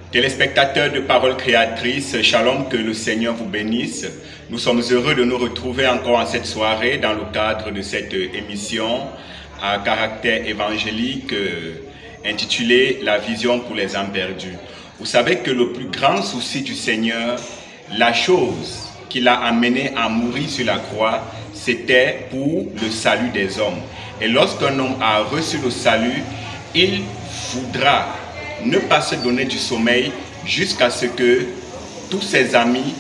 Téléspectateurs de Parole Créatrice, Shalom, que le Seigneur vous bénisse. Nous sommes heureux de nous retrouver encore en cette soirée dans le cadre de cette émission à caractère évangélique intitulée La vision pour les âmes perdues. Vous savez que le plus grand souci du Seigneur, la chose qui l'a amené à mourir sur la croix, c'était pour le salut des hommes. Et lorsqu'un homme a reçu le salut, il voudra ne pas se donner du sommeil jusqu'à ce que tous ses amis,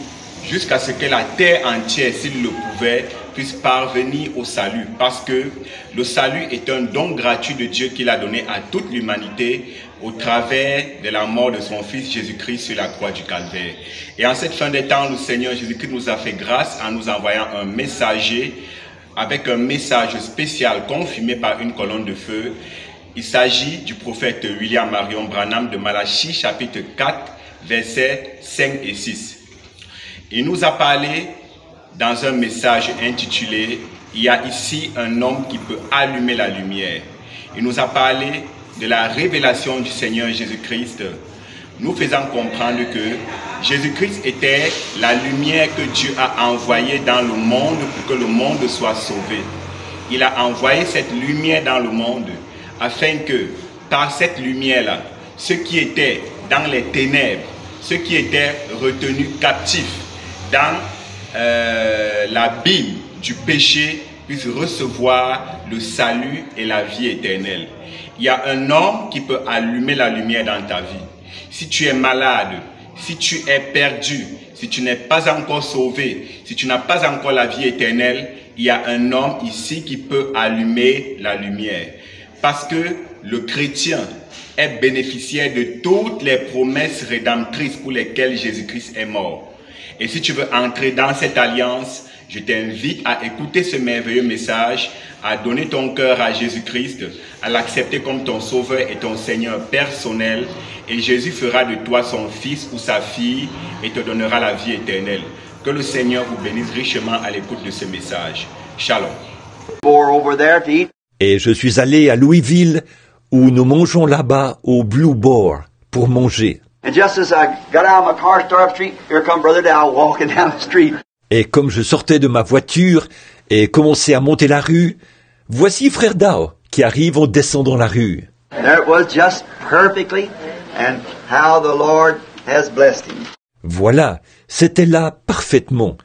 jusqu'à ce que la terre entière, s'il le pouvait, puisse parvenir au salut. Parce que le salut est un don gratuit de Dieu qu'il a donné à toute l'humanité au travers de la mort de son Fils Jésus-Christ sur la croix du Calvaire. Et en cette fin des temps, le Seigneur Jésus-Christ nous a fait grâce en nous envoyant un messager avec un message spécial confirmé par une colonne de feu. Il s'agit du prophète William Marion Branham de Malachie chapitre 4, versets 5 et 6. Il nous a parlé dans un message intitulé « Il y a ici un homme qui peut allumer la lumière ». Il nous a parlé de la révélation du Seigneur Jésus-Christ, nous faisant comprendre que Jésus-Christ était la lumière que Dieu a envoyée dans le monde pour que le monde soit sauvé. Il a envoyé cette lumière dans le monde afin que, par cette lumière-là, ceux qui étaient dans les ténèbres, ceux qui étaient retenus captifs dans l'abîme du péché, puissent recevoir le salut et la vie éternelle. Il y a un homme qui peut allumer la lumière dans ta vie. Si tu es malade, si tu es perdu, si tu n'es pas encore sauvé, si tu n'as pas encore la vie éternelle, il y a un homme ici qui peut allumer la lumière. Parce que le chrétien est bénéficiaire de toutes les promesses rédemptrices pour lesquelles Jésus-Christ est mort. Et si tu veux entrer dans cette alliance, je t'invite à écouter ce merveilleux message, à donner ton cœur à Jésus-Christ, à l'accepter comme ton sauveur et ton Seigneur personnel. Et Jésus fera de toi son fils ou sa fille et te donnera la vie éternelle. Que le Seigneur vous bénisse richement à l'écoute de ce message. Shalom. Et je suis allé à Louisville, où nous mangeons là-bas au Blue Boar pour manger. Et comme je sortais de ma voiture et commençais à monter la rue, voici Frère Dow qui arrive en descendant la rue. Voilà, c'était là parfaitement.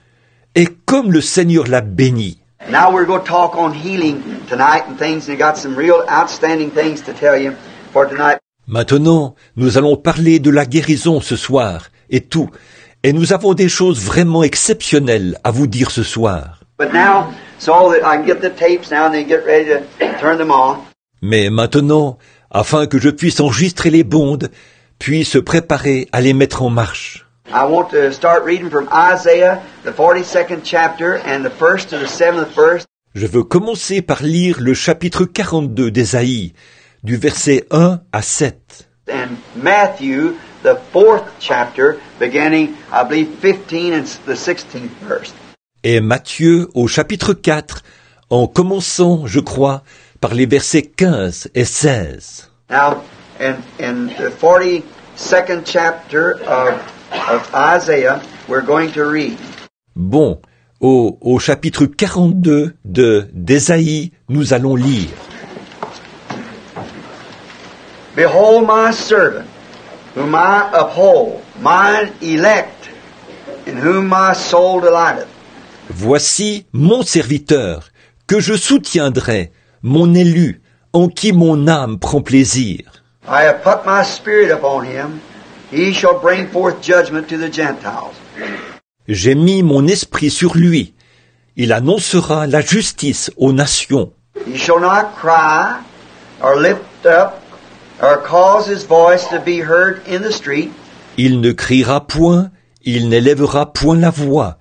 Et comme le Seigneur l'a béni. Now we're going to talk on healing tonight and things, and I got some real outstanding things to tell you for tonight. Maintenant, nous allons parler de la guérison ce soir et tout. Et nous avons des choses vraiment exceptionnelles à vous dire ce soir. But now, so that I can get the tapes now and they get ready to turn them on. Mais maintenant, afin que je puisse enregistrer les bandes, puis se préparer à les mettre en marche. I want to start reading from Isaiah, the 42nd chapter, and the 1st to the 7th verse. Je veux commencer par lire le chapitre 42 d'Ésaïe, du verset 1 à 7. And Matthew, the 4th chapter, beginning, I believe, 15 and the 16th verse. Et Matthieu au chapitre 4, en commençant, je crois, par les versets 15 et 16. Now, in the 42nd chapter of Isaiah, we're going to read. Bon, au chapitre 42 d'Ésaïe, nous allons lire. Behold my servant, whom I uphold, mine elect, in whom my soul delighteth. Voici mon serviteur, que je soutiendrai, mon élu, en qui mon âme prend plaisir. I have put my spirit upon him. He shall bring forth judgment to the Gentiles. J'ai mis mon esprit sur lui. Il annoncera la justice aux nations. He shall not cry, or lift up, or cause his voice to be heard in the street. Il ne criera point, il n'élèvera point la voix,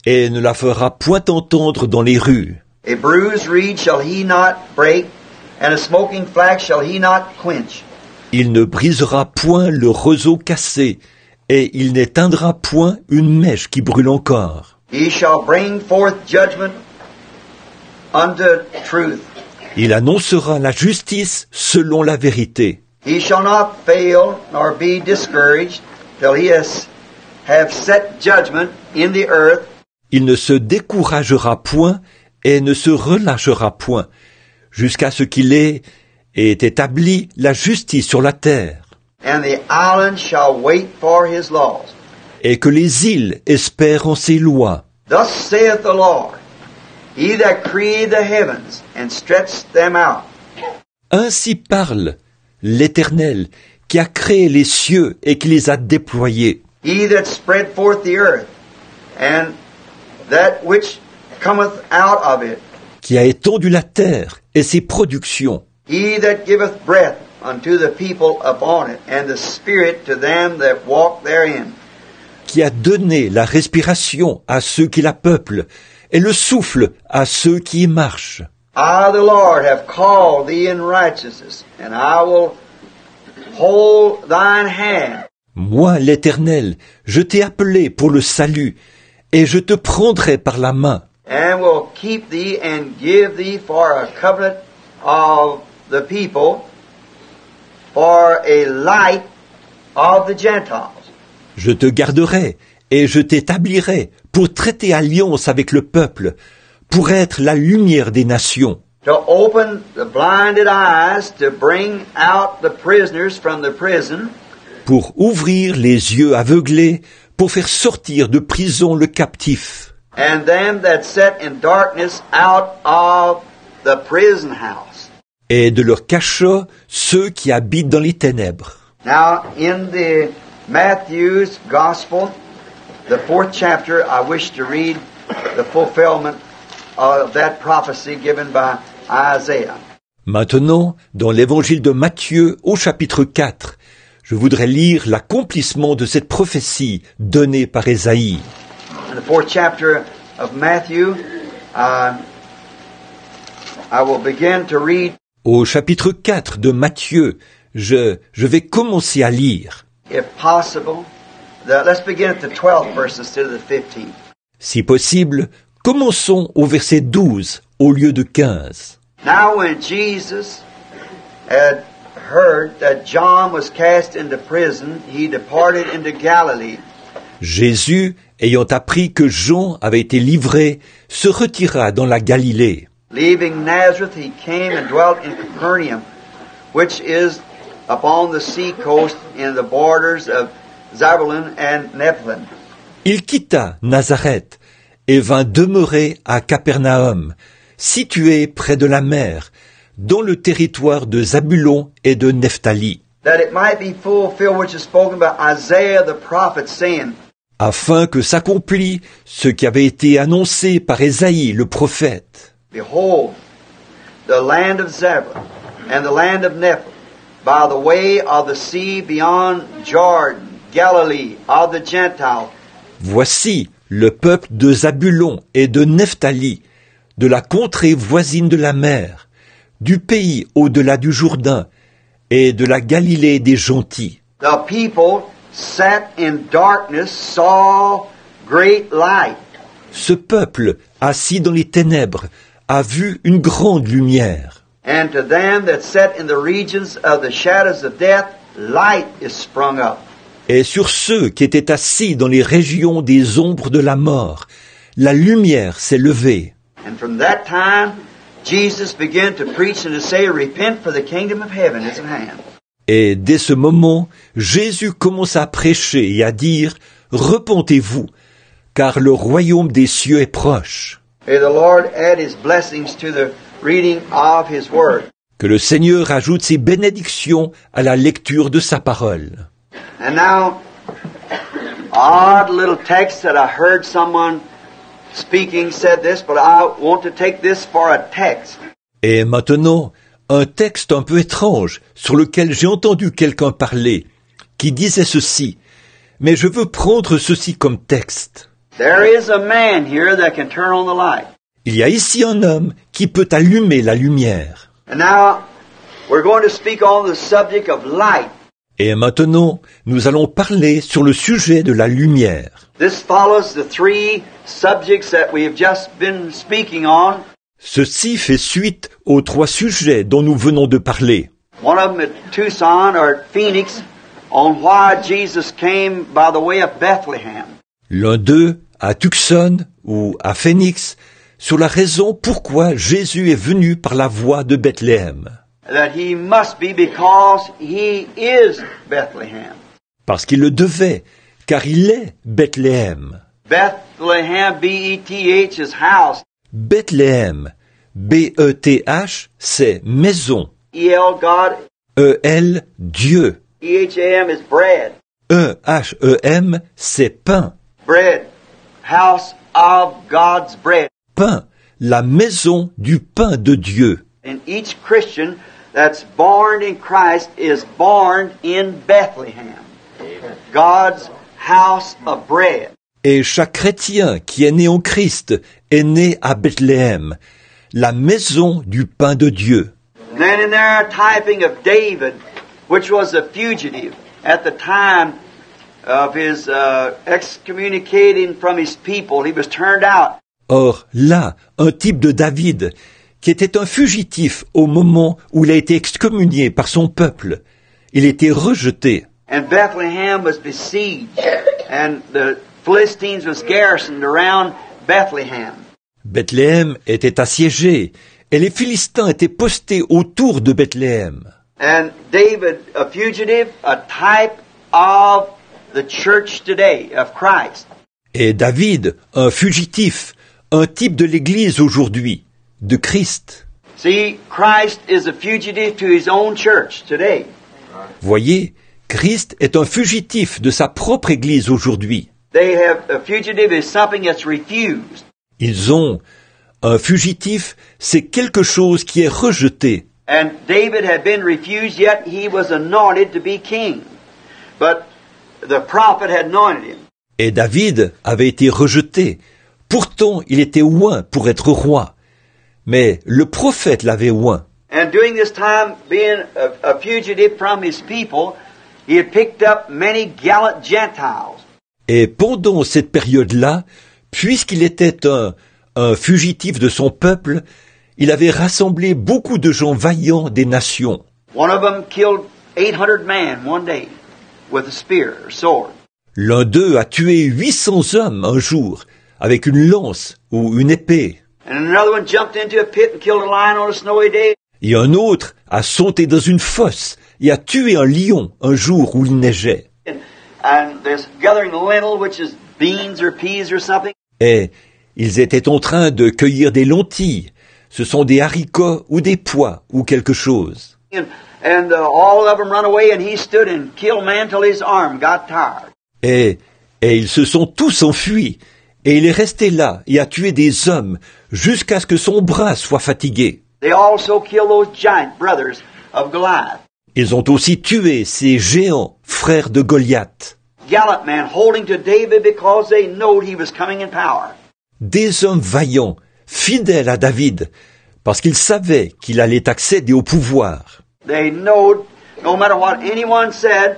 et ne la fera point entendre dans les rues. A bruised reed shall he not break, and a smoking flax shall he not quench. Il ne brisera point le roseau cassé, et il n'éteindra point une mèche qui brûle encore. He shall bring forth judgment unto truth. Il annoncera la justice selon la vérité. He shall not fail nor be discouraged till he have set judgment in the earth. Il ne se découragera point et ne se relâchera point, jusqu'à ce qu'il ait établi la justice sur la terre. And the islands shall wait for his laws. Et que les îles espèrent en ses lois. Thus saith the Lord, he that created the heavens and stretched them out. Ainsi parle l'Éternel, qui a créé les cieux et qui les a déployés. He that spread forth the earth, and that which cometh out of it. Qui a étendu la terre et ses productions. He that giveth breath unto the people upon it, and the spirit to them that walk therein. Qui a donné la respiration à ceux qui la peuplent, et le souffle à ceux qui y marchent. I, the Lord, have called thee in righteousness, and I will hold thine hand. Moi, l'Éternel, je t'ai appelé pour le salut, et je te prendrai par la main. And will keep thee and give thee for a covenant of the people, for a light of the Gentiles. Je te garderai, et je t'établirai pour traiter alliance avec le peuple, pour être la lumière des nations. To open the blinded eyes, to bring out the prisoners from the prison, pour ouvrir les yeux aveuglés, pour faire sortir de prison le captif. and them that sit in darkness out of the prison house. Et de leur cachot, ceux qui habitent dans les ténèbres. Now, in the Matthew's Gospel, the 4th chapter, I wish to read the fulfillment of that prophecy given by Isaiah. Maintenant, dans l'évangile de Matthieu, au chapitre 4, je voudrais lire l'accomplissement de cette prophétie donnée par Ésaïe. In the 4th chapter of Matthew, I will begin to read. Au chapitre 4 de Matthieu, je vais commencer à lire. If possible, let's begin at the 12th verse instead of the 15th. Si possible, commençons au verset 12 au lieu de 15. Now when Jesus had heard that John was cast into prison, he departed into Galilee. Jésus, ayant appris que Jean avait été livré, se retira dans la Galilée. Leaving Nazareth, he came and dwelt in Capernaum, which is upon the sea coast in the borders of Zebulun and Nephthalim. Il quitta Nazareth et vint demeurer à Capernaum, situé près de la mer, dans le territoire de Zabulon et de Nephtali, That it might be fulfilled which is spoken by Isaiah the prophet, saying, afin que s'accomplît ce qui avait été annoncé par Ésaïe le prophète. Behold, the land of Zebulun and the land of Nephthalim, by the way of the sea beyond Jordan, Galilee of the Gentiles. Voici le peuple de Zabulon et de Nephtali, de la contrée voisine de la mer, du pays au-delà du Jourdain, et de la Galilée des gentils. The people sat in darkness saw great light. Ce peuple, assis dans les ténèbres, a vu une grande lumière. And to them that sat in the regions of the shadows of death, light is sprung up. Et sur ceux qui étaient assis dans les régions des ombres de la mort, la lumière s'est levée. And from that time, Jesus began to preach and to say, repent for the kingdom of heaven is at hand. Et dès ce moment, Jésus commença à prêcher et à dire, repentez-vous, car le royaume des cieux est proche. May the Lord add his blessings to the reading of his word. Que le Seigneur ajoute ses bénédictions à la lecture de sa parole. And now, odd little text that I heard someone speaking said this, but I want to take this for a text. Et maintenant, un texte un peu étrange sur lequel j'ai entendu quelqu'un parler, qui disait ceci, mais je veux prendre ceci comme texte. There is a man here that can turn on the light. Il y a ici un homme qui peut allumer la lumière. And now, we're going to speak on the subject of light. Et maintenant, nous allons parler sur le sujet de la lumière. This follows the three subjects that we have just been speaking on. Ceci fait suite aux 3 sujets dont nous venons de parler. One of them at Tucson or at Phoenix on why Jesus came by the way of Bethlehem. L'un d'eux à Tucson ou à Phoenix sur la raison pourquoi Jésus est venu par la voie de Bethléem. That he must be because he is Bethlehem. Parce qu'il le devait, car il est Bethléem. Bethlehem, B-E-T-H, is house. Bethléem, B-E-T-H, c'est maison. E-L, God. E-L, Dieu. E-H-A-M is bread. E-H-E-M, c'est pain. Bread. House of God's bread. Pain, la maison du pain de Dieu. And each Christian that's born in Christ is born in Bethlehem. God's house of bread. Et chaque chrétien qui est né en Christ est né à Bethléem, la maison du pain de Dieu. Then in there a typing of David, which was a fugitive at the time of his excommunicating from his people. He was turned out. Or, là, un type de David, qui était un fugitif au moment où il a été excommunié par son peuple. Il était rejeté. And Bethlehem was besieged, and the Philistines was garrisoned around Bethlehem. Bethléem était assiégé, et les Philistins étaient postés autour de Bethléem. And David, a fugitive, a type of the church today, of Christ. Et David, un fugitif, un type de l'Église aujourd'hui, de Christ. See, Christ is a fugitive to his own church today. Voyez, Christ est un fugitif de sa propre Église aujourd'hui. They have a fugitive is something that's refused. Ils ont un fugitif, c'est quelque chose qui est rejeté. And David had been refused, yet he was anointed to be king. But the prophet had anointed him. Et David avait été rejeté. Pourtant, il était oint pour être roi. Mais le prophète l'avait oint. And during this time, being a fugitive from his people, he had picked up many gallant Gentiles. Et pendant cette période-là, puisqu'il était un fugitif de son peuple, il avait rassemblé beaucoup de gens vaillants des nations. One of them killed 800 men one day with a spear or sword. L'un d'eux a tué 800 hommes un jour avec une lance ou une épée. And another one jumped into a pit and killed a lion on a snowy day. Et un autre a sauté dans une fosse et a tué un lion un jour où il neigeait. And they're gathering lentil, which is beans or peas or something. Et ils étaient en train de cueillir des lentilles. Ce sont des haricots ou des pois ou quelque chose. And all of them run away, and he stood and killed man till his arm got tired. Et ils se sont tous enfuis. Et il est resté là et a tué des hommes jusqu'à ce que son bras soit fatigué. They also killed those giant brothers of Goliath. Ils ont aussi tué ces géants, frères de Goliath. Gallant men holding to David because they knowed he was coming in power. Des hommes vaillants, fidèles à David, parce qu'ils savaient qu'il allait accéder au pouvoir. They knowed, no matter what anyone said,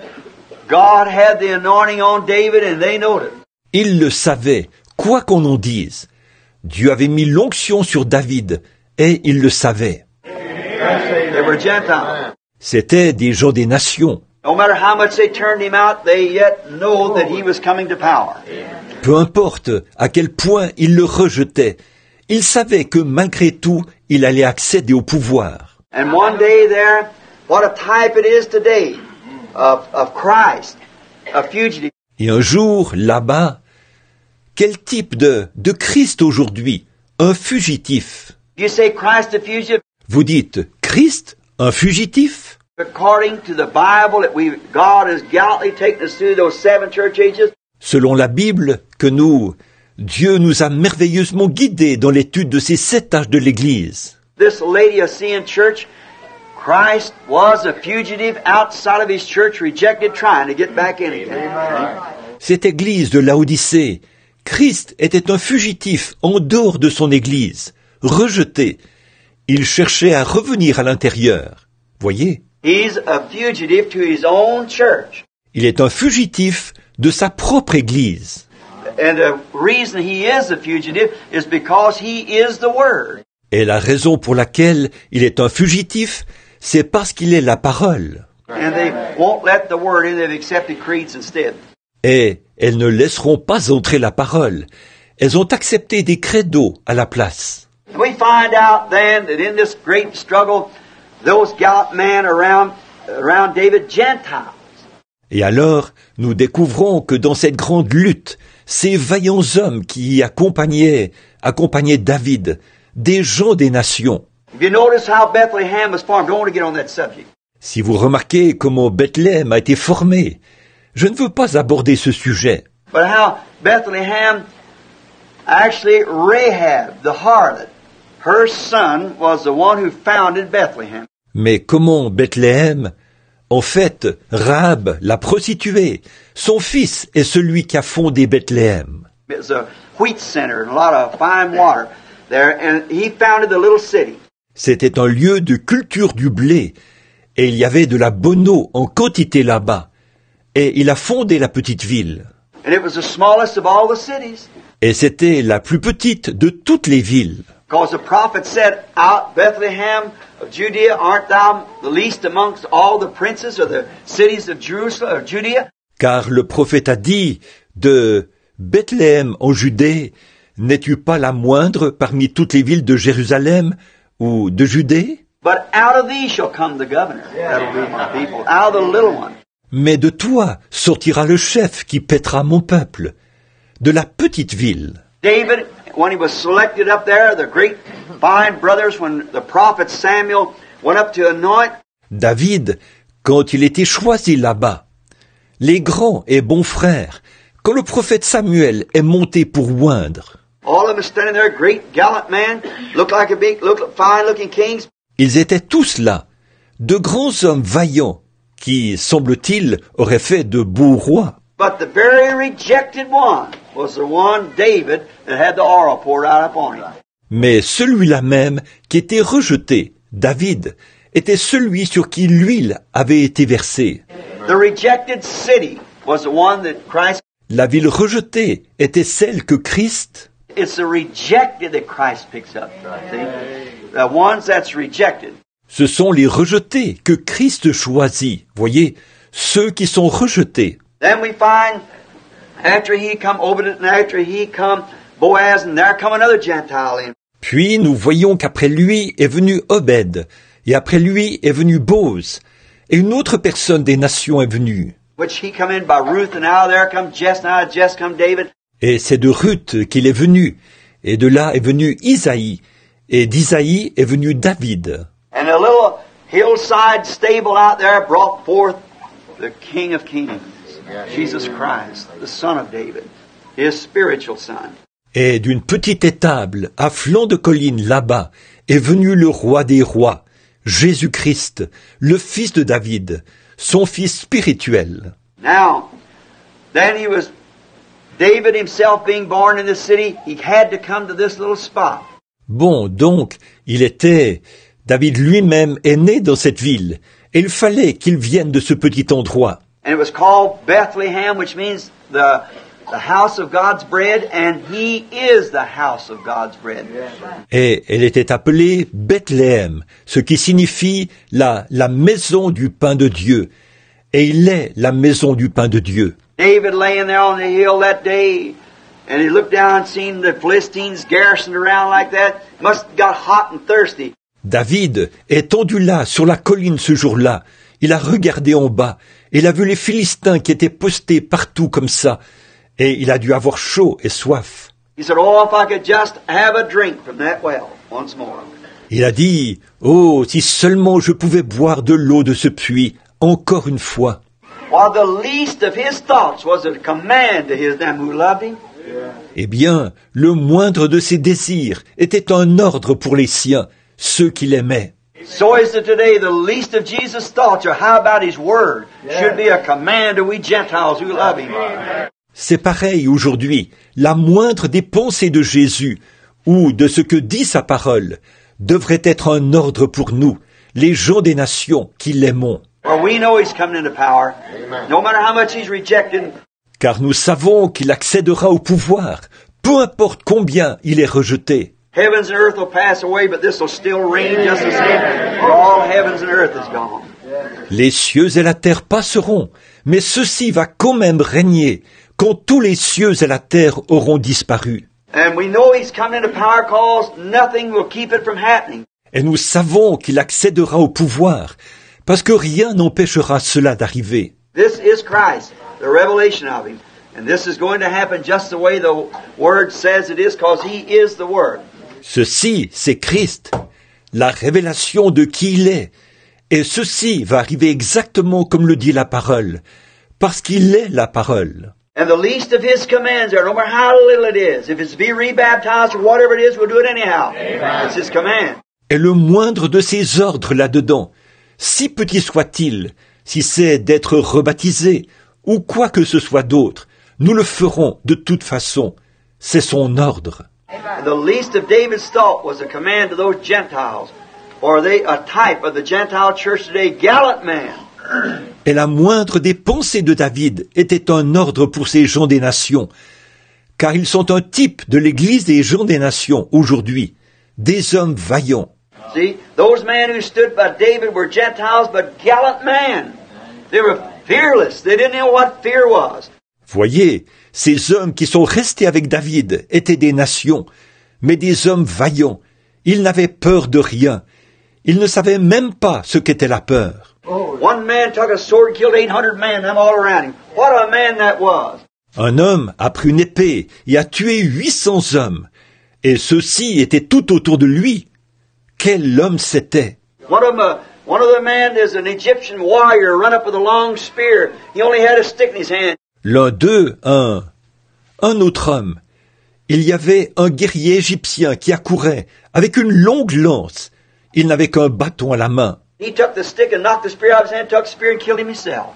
God had the anointing on David and they knowed it. Ils le savaient, quoi qu'on en dise. Dieu avait mis l'onction sur David, et ils le savaient. They were Gentiles. C'étaient des gens des nations. No matter how much they turned him out, they yet know that he was coming to power. Peu importe à quel point ils le rejetaient, ils savaient que malgré tout, il allait accéder au pouvoir. And one day there, what a type it is today of Christ, a fugitive. Et un jour, là-bas, quel type de Christ aujourd'hui? Un fugitif. You say Christ a fugitive? Vous dites Christ, un fugitif? According to the Bible that God has gallantly taken us through those 7 church ages. Selon la Bible Dieu nous a merveilleusement guidés dans l'étude de ces 7 âges de l'Église. This Laodicean church, Christ was a fugitive outside of his church, rejected, trying to get back in it. Cette Église de Laodicée, Christ était un fugitif en dehors de son Église, rejeté. Il cherchait à revenir à l'intérieur. Voyez? He's a fugitive to his own church. Il est un fugitif de sa propre Église. And the reason he is a fugitive is because he is the Word. Et la raison pour laquelle il est un fugitif, c'est parce qu'il est la parole. And they won't let the word in, they've accepted creeds instead. Et elles ne laisseront pas entrer la parole. Elles ont accepté des credos à la place. We find out then that in this great struggle, those gallant men around David, Gentiles. Et alors, nous découvrons que dans cette grande lutte, ces vaillants hommes qui accompagnaient David, des gens des nations. If you notice how Bethlehem was formed, I don't want to get on that subject. Si vous remarquez comment Bethléem a été formé, je ne veux pas aborder ce sujet. But how Bethlehem, actually Rahab, the harlot, her son was the one who founded Bethlehem. Mais comment Bethléem, en fait, Rahab, la prostituée, son fils est celui qui a fondé Bethléem. It was a wheat center and a lot of fine water there, and he founded the little city. C'était un lieu de culture du blé, et il y avait de la bonne eau en quantité là-bas. Et il a fondé la petite ville. And it was the smallest of all the cities. Et c'était la plus petite de toutes les villes. Because the prophet said, out Bethlehem of Judea, art thou the least amongst all the princes of the cities of Jerusalem, of Judea? Car le prophète a dit, de Bethléem en Judée, n'es-tu pas la moindre parmi toutes les villes de Jérusalem ou de Judée? But out of thee shall come the governor. That'll be my people. Out of the little one. Mais de toi sortira le chef qui paîtra mon peuple, de la petite ville. David, when he was selected up there, the great fine brothers, when the prophet Samuel went up to anoint. David, quand il était choisi là-bas, les grands et bons frères, quand le prophète Samuel est monté pour oindre, All of them standing there, great gallant men, look like fine looking kings. ils étaient tous là, de grands hommes vaillants, qui, semble-t-il, auraient fait de beaux rois. But the very rejected one was the one, David, that had the oil poured out upon him. Mais celui-là même qui était rejeté, David, était celui sur qui l'huile avait été versée. The rejected city was the one that Christ. La ville rejetée était celle que Christ. It's the rejected that Christ picks up. See? The ones that's rejected. Ce sont les rejetés que Christ choisit. Voyez, ceux qui sont rejetés. Then we find, after he come Obed, and after he come Boaz, and there come another Gentile in. Puis nous voyons qu'après lui est venu Obed, et après lui est venu Boz, et une autre personne des nations est venue. Which he come in by Ruth, and now there come Jess, and out of Jess come David. Et c'est de Ruth qu'il est venu, et de là est venu Isaïe, et d'Isaïe est venu David. And a little hillside stable out there brought forth the King of Kings, Jesus Christ, the Son of David, his spiritual son. Et d'une petite étable, à flanc de colline là-bas, est venu le roi des rois, Jésus-Christ, le fils de David, son fils spirituel. Now, then David himself being born in the city, he had to come to this little spot. Bon, donc, David lui-même est né dans cette ville, et il fallait qu'il vienne de ce petit endroit. And it was called Bethlehem, which means the house of God's bread, and he is the house of God's bread. Et elle était appelée Bethléem, ce qui signifie la maison du pain de Dieu. Et il est la maison du pain de Dieu. David laying there on the hill that day, and he looked down and seen the Philistines garrisoned around like that. Must have got hot and thirsty. David, étendu là, sur la colline ce jour-là, il a regardé en bas, et il a vu les Philistins qui étaient postés partout comme ça, et il a dû avoir chaud et soif. He said, "Oh, if I could just have a drink from that well once more." Il a dit, « Oh, si seulement je pouvais boire de l'eau de ce puits, encore une fois. » While the least of his thoughts was a command to them who loved him. Eh bien, le moindre de ses désirs était un ordre pour les siens, ceux qui l'aimaient. So is it today. The least of Jesus' thoughts, or how about his word, should be a command to we Gentiles who love him. C'est pareil aujourd'hui. La moindre des pensées de Jésus, ou de ce que dit sa parole, devrait être un ordre pour nous, les gens des nations qui l'aimons. For we know he's coming into power. No matter how much he's rejected. Car nous savons qu'il accédera au pouvoir, peu importe combien il est rejeté. Heavens and earth will pass away, but this will still reign just the same. For all heavens and earth is gone. Les cieux et la terre passeront, mais ceci va quand même régner quand tous les cieux et la terre auront disparu. And we know he's coming into power cause nothing will keep it from happening. Et nous savons qu'il accédera au pouvoir, parce que rien n'empêchera cela d'arriver. This is Christ, the revelation of him. And this is going to happen just the way the Word says it is, because he is the Word. Ceci, c'est Christ, la révélation de qui il est. Et ceci va arriver exactement comme le dit la parole, parce qu'il est la parole. And the least of his commands are, no matter how little it is, if it's to be rebaptized or whatever it is, we'll do it anyhow. Amen. It's his command. Et le moindre de ses ordres là-dedans, si petit soit-il, si c'est d'être rebaptisé, ou quoi que ce soit d'autre, nous le ferons de toute façon. C'est son ordre. And the least of David's thought was a command to those Gentiles. Or are they a type of the Gentile church today? Gallant man. Et la moindre des pensées de David était un ordre pour ces gens des nations, car ils sont un type de l'Église des gens des nations aujourd'hui, des hommes vaillants. See, those men who stood by David were Gentiles, but gallant men. They were fearless. They didn't know what fear was. Voyez, ces hommes qui sont restés avec David étaient des nations, mais des hommes vaillants. Ils n'avaient peur de rien. Ils ne savaient même pas ce qu'était la peur. One man took a sword and killed 800 men, them all around him. What a man that was. Un homme a pris une épée et a tué 800 hommes. Et ceux-ci étaient tout autour de lui. Quel homme c'était! One of the men is an Egyptian warrior run up with a long spear. He only had a stick in his hand. L'un d'eux, un autre homme. Il y avait un guerrier égyptien qui accourait avec une longue lance. Il n'avait qu'un bâton à la main. He took the stick and knocked the spear out of his hand, took the spear and killed him himself.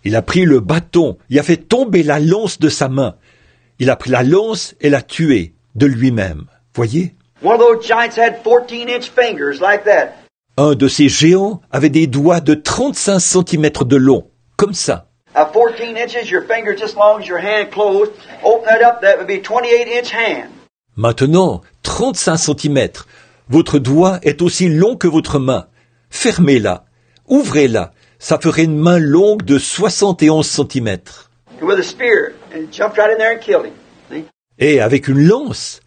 Il a pris le bâton, il a fait tomber la lance de sa main. Il a pris la lance et l'a tué de lui-même. Voyez? One of those giants had 14-inch fingers like that. Un de ces géants avait des doigts de 35 cm de long, comme ça. 14 inches, your finger just as long as your hand closed. Open that up, that would be 28-inch hand. Maintenant, 35 cm. Votre doigt est aussi long que votre main. Fermez-la, ouvrez-la. Ça ferait une main longue de 71 cm. With a spear, and jumped right in there and killed him. See? Et avec une lance.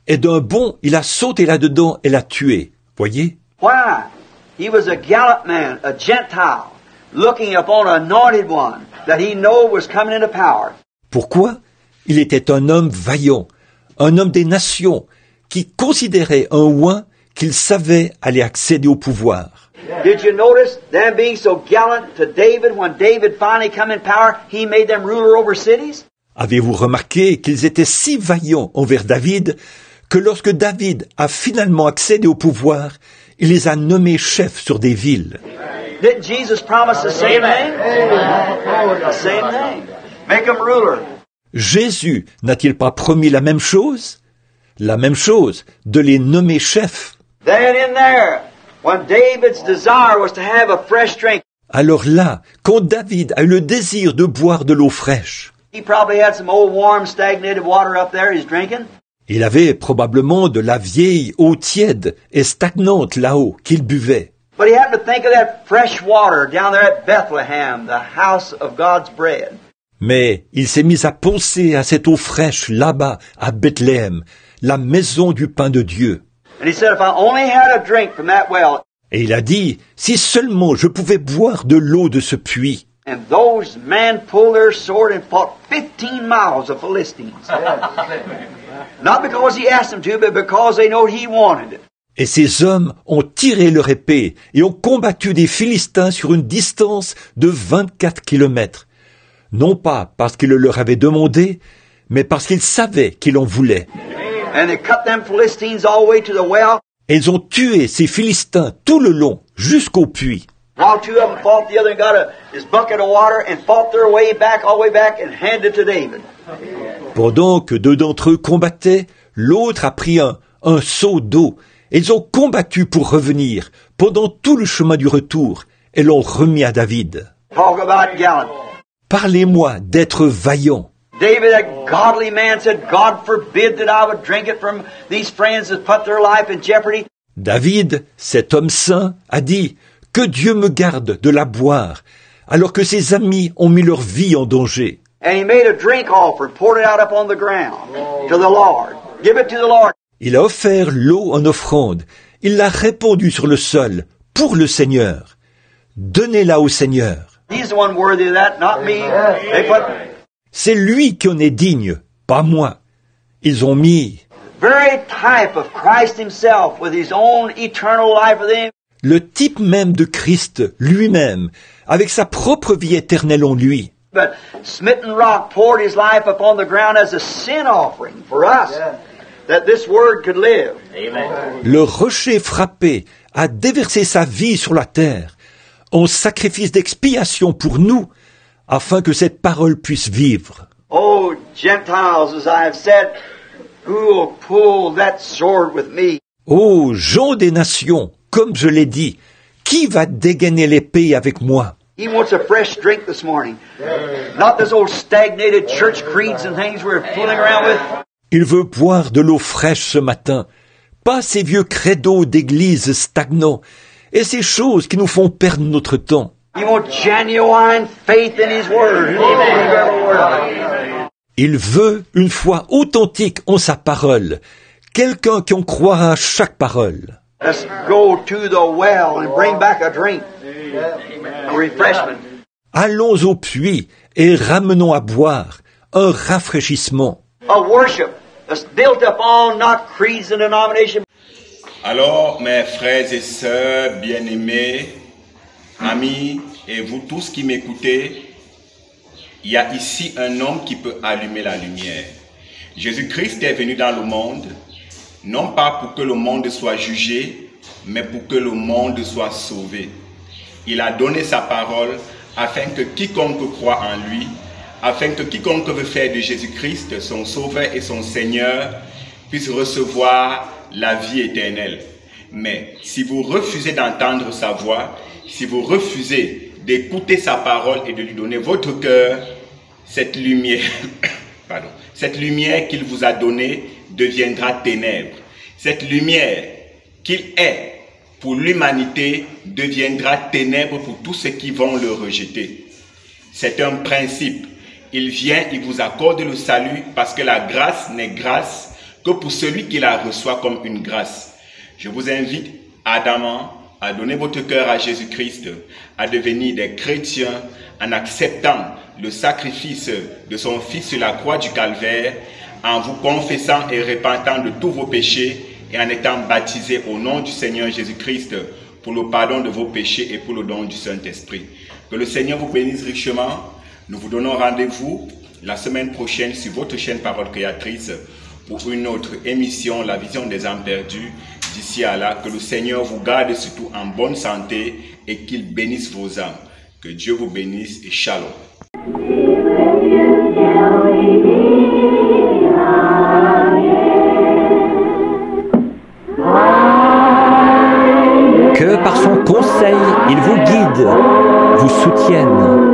Et d'un bond, il a sauté là-dedans et l'a tué. Voyez? Why? He was a gallant man, a Gentile, looking upon an anointed one that he knew was coming into power. Pourquoi? Il était un homme vaillant, un homme des nations, qui considérait un oint qu'il savait aller accéder au pouvoir. Did you notice them being so gallant to David when David finally come in power, he made them ruler over cities? Avez-vous remarqué qu'ils étaient si vaillants envers David que lorsque David a finalement accédé au pouvoir, il les a nommés chefs sur des villes? Didn't Jesus promise the same thing? The same thing. Make them ruler. Jésus n'a-t-il pas promis la même chose? La même chose, de les nommer chefs. Then in there, when David's desire was to have a fresh drink, Alors là, quand David a eu le désir de boire de l'eau fraîche, he probably had some old warm stagnated water up there he's drinking. il avait probablement de la vieille eau tiède et stagnante là-haut qu'il buvait. But he happened to think of that fresh water down there at Bethlehem, the house of God's bread. Mais il s'est mis à penser à cette eau fraîche là-bas, à Bethléem, la maison du pain de Dieu. And he said, if I only had a drink from that well, Et il a dit, si seulement je pouvais boire de l'eau de ce puits. and those men pulled their sword and fought 15 miles of Philistines. Not because he asked them to, but because they know he wanted it. Et ces hommes ont tiré leur épée et ont combattu des Philistins sur une distance de 24 kilomètres. Non pas parce qu'ils le leur avaient demandé, mais parce qu'ils savaient qu'ils en voulaient. And they cut them Philistines all the way to the well. Et ils ont tué ces Philistins tout le long, jusqu'au puits. While two of them fought, the other got his bucket of water and fought their way back, all the way back, and handed it to David. Pendant que deux d'entre eux combattaient, l'autre a pris un seau d'eau. Et ils ont combattu pour revenir pendant tout le chemin du retour et l'ont remis à David. Talk about gallant. Parlez-moi d'être vaillant. David, that godly man, said, God forbid that I would drink it from these friends that put their life in jeopardy. David, cet homme saint, a dit « Que Dieu me garde de la boire », alors que ses amis ont mis leur vie en danger. And he made a drink offering, poured it out upon the ground to the Lord. Give it to the Lord. Il a offert l'eau en offrande. Il l'a répandue sur le sol, pour le Seigneur. Donnez-la au Seigneur. He's the one worthy of that, not me. They put C'est lui qui en est digne, pas moi. Ils ont mis very type of Christ himself with his own eternal life within him. le type même de Christ lui-même, avec sa propre vie éternelle en lui. But smitten rock poured his life upon the ground as a sin offering for us, that this word could live. Le rocher frappé a déversé sa vie sur la terre, en sacrifice d'expiation pour nous, afin que cette parole puisse vivre. Oh, Gentiles, as I have said, who will pull that sword with me? Ô gens des nations, comme je l'ai dit, qui va dégainer l'épée avec moi? He wants a fresh drink this morning. Not this old stagnated church creeds and things we're fooling around with. Il veut boire de l'eau fraîche ce matin, pas ces vieux credos d'église stagnants et ces choses qui nous font perdre notre temps. He wants genuine faith in his word. Il veut une foi authentique en sa parole, quelqu'un qui en croira à chaque parole. Let's go to the well and bring back a drink, a refreshment. Allons au puits et ramenons à boire un rafraîchissement. A worship that's built upon not creeds and denominations. Alors, mes frères et sœurs bien-aimés, amis, et vous tous qui m'écoutez, il y a ici un homme qui peut allumer la lumière. Jésus-Christ est venu dans le monde, non pas pour que le monde soit jugé, mais pour que le monde soit sauvé. Il a donné sa parole afin que quiconque croit en lui, afin que quiconque veut faire de Jésus-Christ son sauveur et son Seigneur, puisse recevoir la vie éternelle. Mais si vous refusez d'entendre sa voix, si vous refusez d'écouter sa parole et de lui donner votre cœur, cette lumière, cette lumière qu'il vous a donnée deviendra ténèbres. Cette lumière qu'il est pour l'humanité deviendra ténèbres pour tous ceux qui vont le rejeter. C'est un principe. Il vient, il vous accorde le salut parce que la grâce n'est grâce que pour celui qui la reçoit comme une grâce. Je vous invite ardemment à donner votre cœur à Jésus-Christ, à devenir des chrétiens en acceptant le sacrifice de son Fils sur la croix du Calvaire, en vous confessant et repentant de tous vos péchés et en étant baptisé au nom du Seigneur Jésus-Christ pour le pardon de vos péchés et pour le don du Saint-Esprit. Que le Seigneur vous bénisse richement. Nous vous donnons rendez-vous la semaine prochaine sur votre chaîne Parole Créatrice pour une autre émission, La Vision des âmes perdues. D'ici à là, que le Seigneur vous garde surtout en bonne santé et qu'il bénisse vos âmes. Que Dieu vous bénisse et shalom. Que par son conseil, il vous guide, vous soutienne.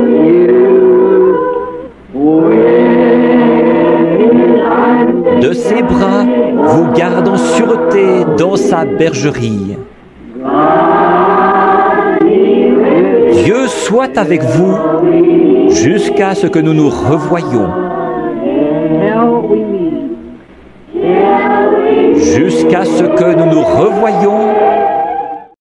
De ses bras vous garde en sûreté dans sa bergerie. Dieu soit avec vous jusqu'à ce que nous nous revoyions. Jusqu'à ce que nous nous revoyions